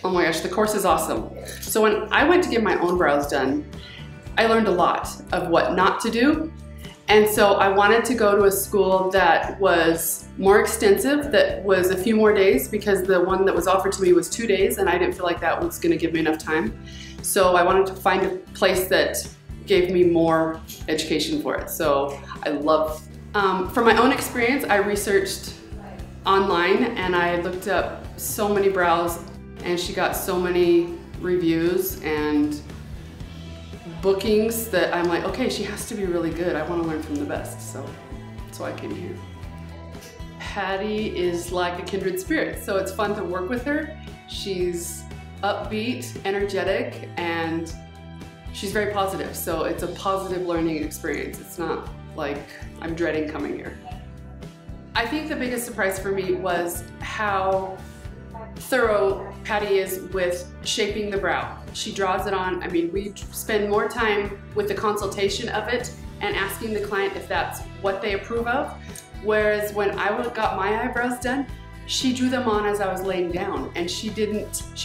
Oh my gosh, the course is awesome. So when I went to get my own brows done, I learned a lot of what not to do. And so I wanted to go to a school that was more extensive, that was a few more days, because the one that was offered to me was 2 days and I didn't feel like that was gonna give me enough time. So I wanted to find a place that gave me more education for it. So I love, from my own experience, I researched online and I looked up so many brows, and she got so many reviews and bookings that I'm like, okay, she has to be really good. I want to learn from the best. So that's why I came here. Patty is like a kindred spirit, so it's fun to work with her. She's upbeat, energetic, and she's very positive. So it's a positive learning experience. It's not like I'm dreading coming here. I think the biggest surprise for me was how thorough Patty is with shaping the brow. She draws it on. I mean, we spend more time with the consultation of it and asking the client if that's what they approve of. Whereas when I got my eyebrows done, she drew them on as I was laying down, and she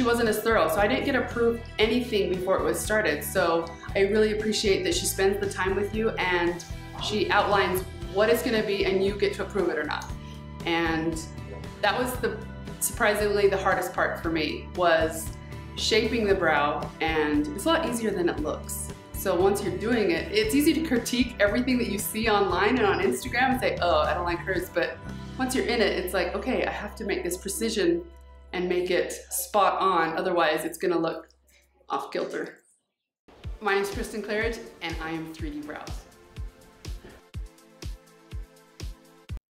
wasn't as thorough. So I didn't get approved anything before it was started. So I really appreciate that she spends the time with you and she outlines what it's gonna be and you get to approve it or not. And that was surprisingly the hardest part for me, was shaping the brow, and it's a lot easier than it looks. So once you're doing it, it's easy to critique everything that you see online and on Instagram and say, oh, I don't like hers, but once you're in it, it's like, okay, I have to make this precision and make it spot on, otherwise it's gonna look off kilter. My name's Kristen Claridge, and I am 3D Brows.